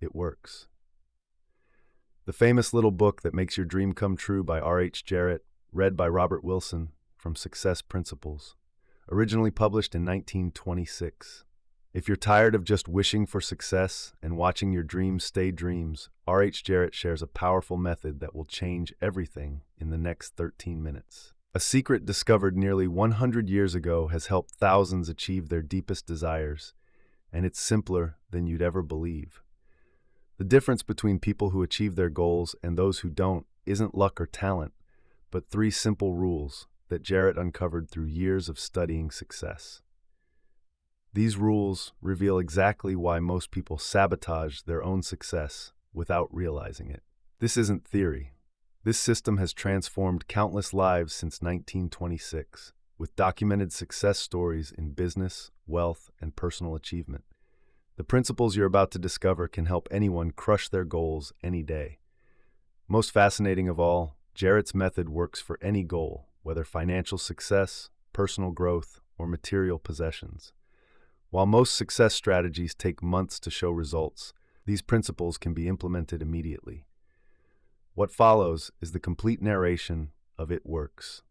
It works. The famous little book that makes your dream come true by R.H. Jarrett, read by Robert Wilson, from Success Principles, originally published in 1926. If you're tired of just wishing for success and watching your dreams stay dreams, R.H. Jarrett shares a powerful method that will change everything in the next 13 minutes. A secret discovered nearly 100 years ago has helped thousands achieve their deepest desires, and it's simpler than you'd ever believe. The difference between people who achieve their goals and those who don't isn't luck or talent, but three simple rules that Jarrett uncovered through years of studying success. These rules reveal exactly why most people sabotage their own success without realizing it. This isn't theory. This system has transformed countless lives since 1926, with documented success stories in business, wealth, and personal achievement. The principles you're about to discover can help anyone crush their goals any day. Most fascinating of all, Jarrett's method works for any goal, whether financial success, personal growth, or material possessions. While most success strategies take months to show results, these principles can be implemented immediately. What follows is the complete narration of It Works,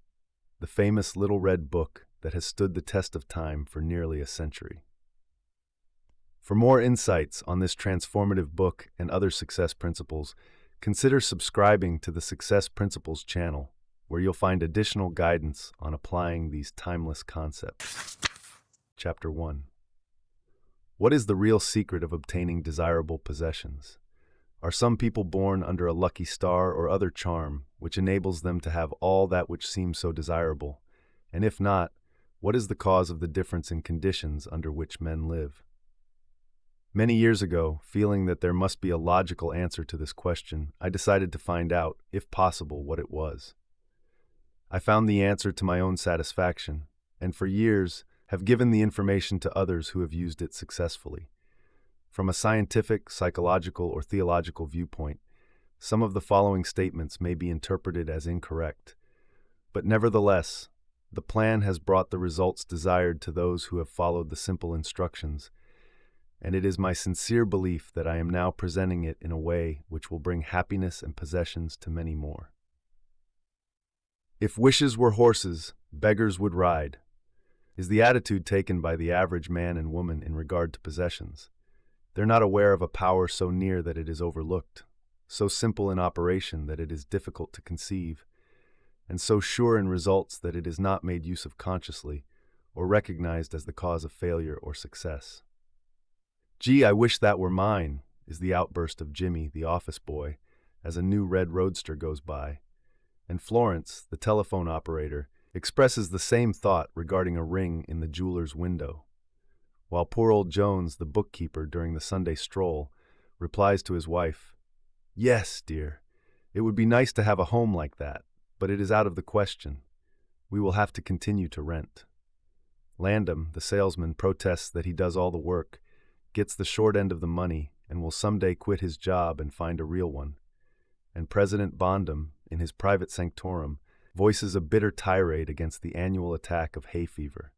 the famous Little Red Book that has stood the test of time for nearly a century. For more insights on this transformative book and other success principles, consider subscribing to the Success Principles channel, where you'll find additional guidance on applying these timeless concepts. Chapter 1. What is the real secret of obtaining desirable possessions? Are some people born under a lucky star or other charm, which enables them to have all that which seems so desirable? And if not, what is the cause of the difference in conditions under which men live? Many years ago, feeling that there must be a logical answer to this question, I decided to find out, if possible, what it was. I found the answer to my own satisfaction, and for years have given the information to others who have used it successfully. From a scientific, psychological, or theological viewpoint, some of the following statements may be interpreted as incorrect, but nevertheless, the plan has brought the results desired to those who have followed the simple instructions, and it is my sincere belief that I am now presenting it in a way which will bring happiness and possessions to many more. If wishes were horses, beggars would ride, is the attitude taken by the average man and woman in regard to possessions. They're not aware of a power so near that it is overlooked, so simple in operation that it is difficult to conceive, and so sure in results that it is not made use of consciously or recognized as the cause of failure or success. "Gee, I wish that were mine," is the outburst of Jimmy, the office boy, as a new red roadster goes by, and Florence, the telephone operator, expresses the same thought regarding a ring in the jeweler's window, while poor old Jones, the bookkeeper during the Sunday stroll, replies to his wife, "Yes, dear, it would be nice to have a home like that, but it is out of the question. We will have to continue to rent." Landon, the salesman, protests that he does all the work, gets the short end of the money, and will someday quit his job and find a real one. And President Bondum, in his private sanctorum, voices a bitter tirade against the annual attack of hay fever.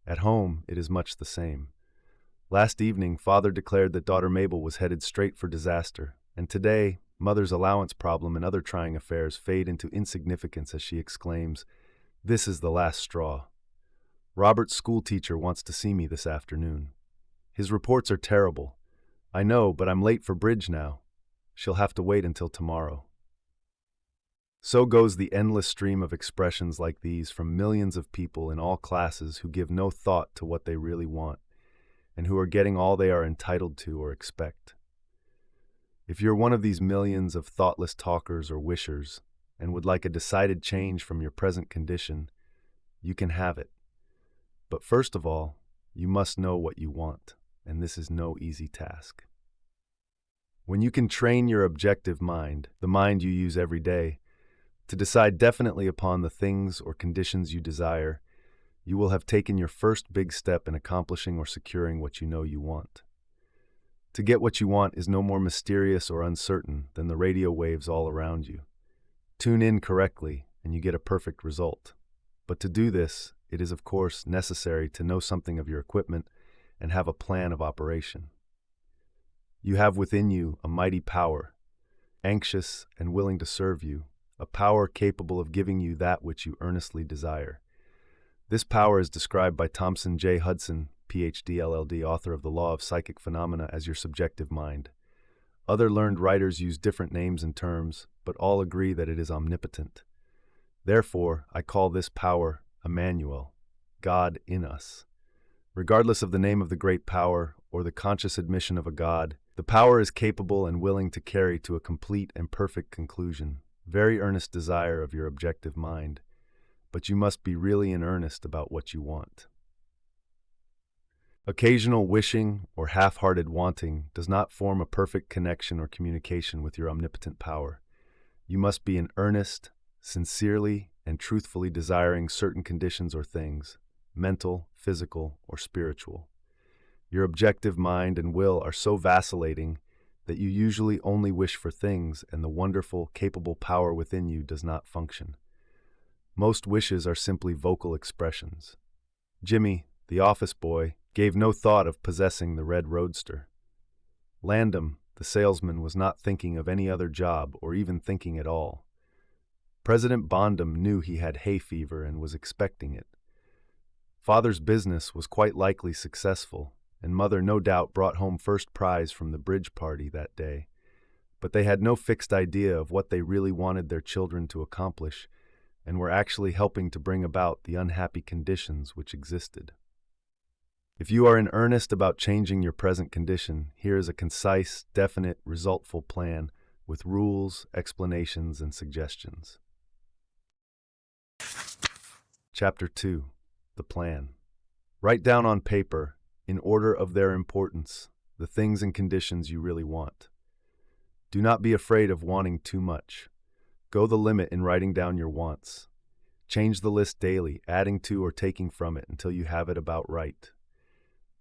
At home, it is much the same. Last evening, father declared that daughter Mabel was headed straight for disaster, and today, mother's allowance problem and other trying affairs fade into insignificance as she exclaims, "This is the last straw. Robert's schoolteacher wants to see me this afternoon. His reports are terrible. I know, but I'm late for bridge now. She'll have to wait until tomorrow." So goes the endless stream of expressions like these from millions of people in all classes who give no thought to what they really want, and who are getting all they are entitled to or expect. If you're one of these millions of thoughtless talkers or wishers, and would like a decided change from your present condition, you can have it. But first of all, you must know what you want, and this is no easy task. When you can train your objective mind, the mind you use every day, to decide definitely upon the things or conditions you desire, you will have taken your first big step in accomplishing or securing what you know you want. To get what you want is no more mysterious or uncertain than the radio waves all around you. Tune in correctly, and you get a perfect result. But to do this, it is of course necessary to know something of your equipment and have a plan of operation. You have within you a mighty power, anxious and willing to serve you, a power capable of giving you that which you earnestly desire. This power is described by Thompson J. Hudson, Ph.D., LL.D., author of The Law of Psychic Phenomena, as your subjective mind. Other learned writers use different names and terms, but all agree that it is omnipotent. Therefore, I call this power Emmanuel, God in us. Regardless of the name of the great power or the conscious admission of a God, the power is capable and willing to carry to a complete and perfect conclusion very earnest desire of your objective mind, but you must be really in earnest about what you want. Occasional wishing or half-hearted wanting does not form a perfect connection or communication with your omnipotent power. You must be in earnest, sincerely, and truthfully desiring certain conditions or things, mental, physical, or spiritual. Your objective mind and will are so vacillating that you usually only wish for things and the wonderful, capable power within you does not function. Most wishes are simply vocal expressions. Jimmy, the office boy, gave no thought of possessing the red roadster. Landom, the salesman, was not thinking of any other job or even thinking at all. President Bondum knew he had hay fever and was expecting it. Father's business was quite likely successful, and Mother no doubt brought home first prize from the bridge party that day. But they had no fixed idea of what they really wanted their children to accomplish, and were actually helping to bring about the unhappy conditions which existed. If you are in earnest about changing your present condition, here is a concise, definite, resultful plan with rules, explanations, and suggestions. Chapter 2. The Plan. Write down on paper, in order of their importance, the things and conditions you really want. Do not be afraid of wanting too much. Go the limit in writing down your wants. Change the list daily, adding to or taking from it until you have it about right.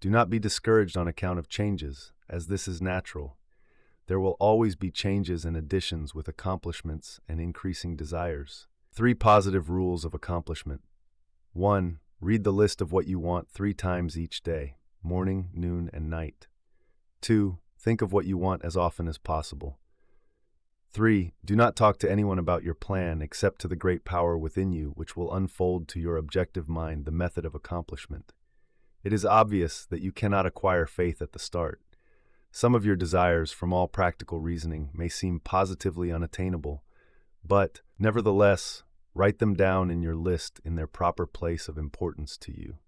Do not be discouraged on account of changes, as this is natural. There will always be changes and additions with accomplishments and increasing desires. 3 positive rules of accomplishment. 1. Read the list of what you want 3 times each day, morning, noon, and night. 2. Think of what you want as often as possible. 3. Do not talk to anyone about your plan except to the great power within you, which will unfold to your objective mind the method of accomplishment. It is obvious that you cannot acquire faith at the start. Some of your desires, from all practical reasoning, may seem positively unattainable, but, nevertheless, write them down in your list in their proper place of importance to you.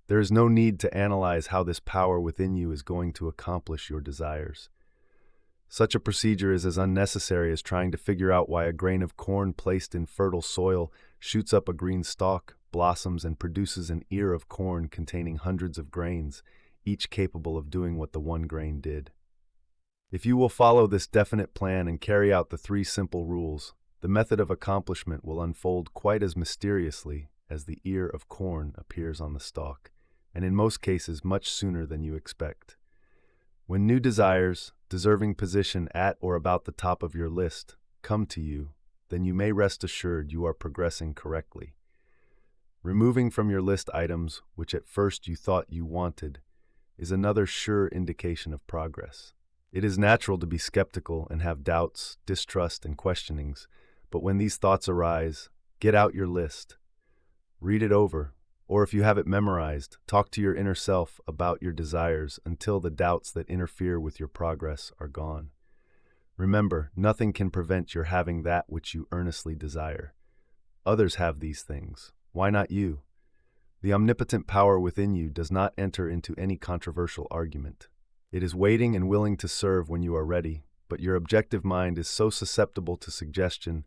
There is no need to analyze how this power within you is going to accomplish your desires. Such a procedure is as unnecessary as trying to figure out why a grain of corn placed in fertile soil shoots up a green stalk, blossoms, and produces an ear of corn containing hundreds of grains, each capable of doing what the one grain did. If you will follow this definite plan and carry out the 3 simple rules, the method of accomplishment will unfold quite as mysteriously as the ear of corn appears on the stalk, and in most cases much sooner than you expect. When new desires, deserving position at or about the top of your list, come to you, then you may rest assured you are progressing correctly. Removing from your list items which at first you thought you wanted is another sure indication of progress. It is natural to be skeptical and have doubts, distrust, and questionings, but when these thoughts arise, get out your list. Read it over, or if you have it memorized, talk to your inner self about your desires until the doubts that interfere with your progress are gone. Remember, nothing can prevent your having that which you earnestly desire. Others have these things. Why not you? The omnipotent power within you does not enter into any controversial argument. It is waiting and willing to serve when you are ready, but your objective mind is so susceptible to suggestion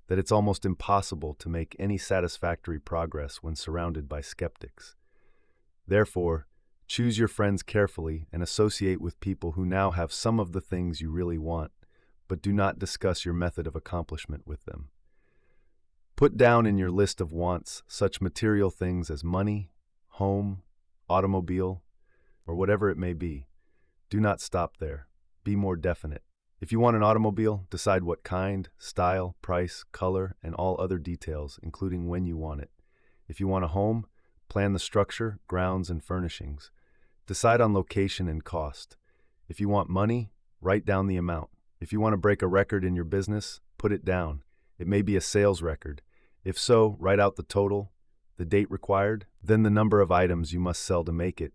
that it's almost impossible to make any satisfactory progress when surrounded by skeptics. Therefore, choose your friends carefully and associate with people who now have some of the things you really want, but do not discuss your method of accomplishment with them. Put down in your list of wants such material things as money, home, automobile, or whatever it may be. Do not stop there. Be more definite. If you want an automobile, decide what kind, style, price, color, and all other details, including when you want it. If you want a home, plan the structure, grounds, and furnishings. Decide on location and cost. If you want money, write down the amount. If you want to break a record in your business, put it down. It may be a sales record. If so, write out the total, the date required, then the number of items you must sell to make it.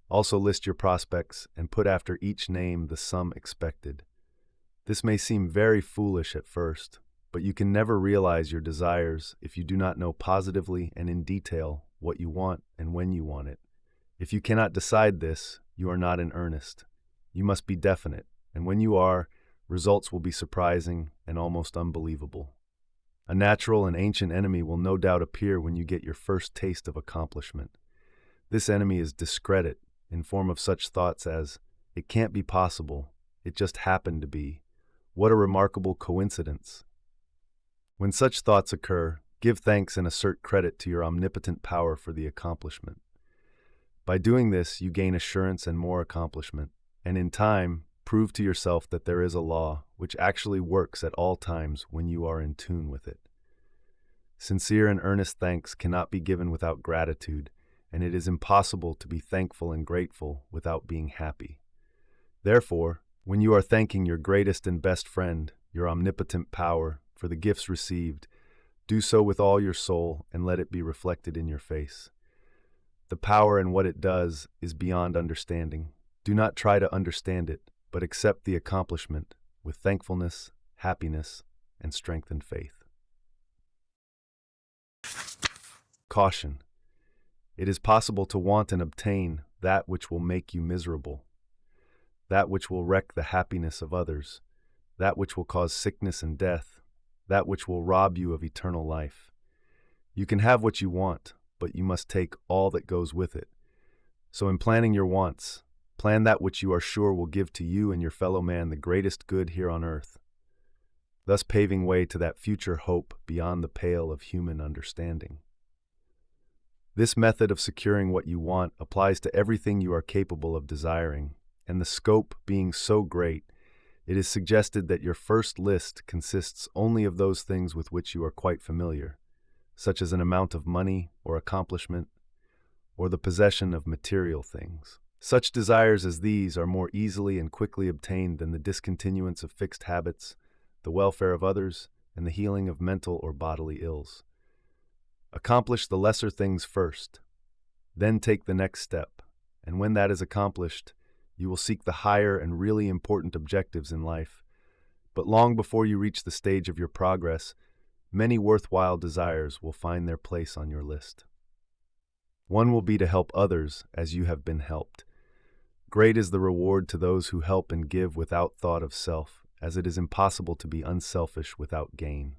Also list your prospects and put after each name the sum expected. This may seem very foolish at first, but you can never realize your desires if you do not know positively and in detail what you want and when you want it. If you cannot decide this, you are not in earnest. You must be definite, and when you are, results will be surprising and almost unbelievable. A natural and ancient enemy will no doubt appear when you get your first taste of accomplishment. This enemy is discredit, in form of such thoughts as, "It can't be possible, it just happened to be. What a remarkable coincidence." When such thoughts occur, give thanks and assert credit to your omnipotent power for the accomplishment. By doing this, you gain assurance and more accomplishment, and in time, prove to yourself that there is a law which actually works at all times when you are in tune with it. Sincere and earnest thanks cannot be given without gratitude, and it is impossible to be thankful and grateful without being happy. Therefore, when you are thanking your greatest and best friend, your omnipotent power, for the gifts received, do so with all your soul and let it be reflected in your face. The power and what it does is beyond understanding. Do not try to understand it, but accept the accomplishment with thankfulness, happiness, and strengthened faith. Caution. It is possible to want and obtain that which will make you miserable, that which will wreck the happiness of others, that which will cause sickness and death, that which will rob you of eternal life. You can have what you want, but you must take all that goes with it. So in planning your wants, plan that which you are sure will give to you and your fellow man the greatest good here on earth, thus paving way to that future hope beyond the pale of human understanding. This method of securing what you want applies to everything you are capable of desiring, and the scope being so great, it is suggested that your first list consists only of those things with which you are quite familiar, such as an amount of money or accomplishment, or the possession of material things. Such desires as these are more easily and quickly obtained than the discontinuance of fixed habits, the welfare of others, and the healing of mental or bodily ills. Accomplish the lesser things first, then take the next step, and when that is accomplished, you will seek the higher and really important objectives in life. But long before you reach the stage of your progress, many worthwhile desires will find their place on your list. One will be to help others as you have been helped. Great is the reward to those who help and give without thought of self, as it is impossible to be unselfish without gain.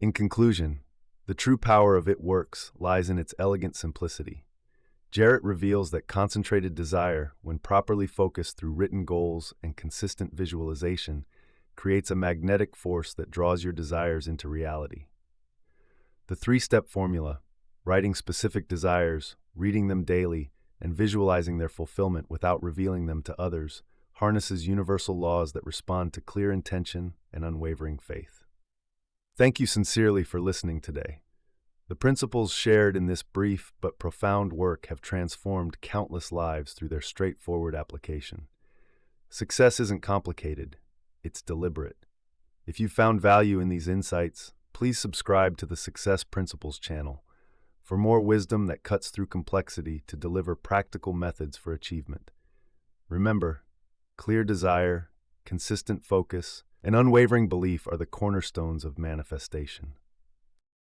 In conclusion, the true power of It Works lies in its elegant simplicity. Jarrett reveals that concentrated desire, when properly focused through written goals and consistent visualization, creates a magnetic force that draws your desires into reality. The three-step formula, writing specific desires, reading them daily, and visualizing their fulfillment without revealing them to others, harnesses universal laws that respond to clear intention and unwavering faith. Thank you sincerely for listening today. The principles shared in this brief but profound work have transformed countless lives through their straightforward application. Success isn't complicated, it's deliberate. If you found value in these insights, please subscribe to the Success Principles channel for more wisdom that cuts through complexity to deliver practical methods for achievement. Remember, clear desire, consistent focus, and unwavering belief are the cornerstones of manifestation.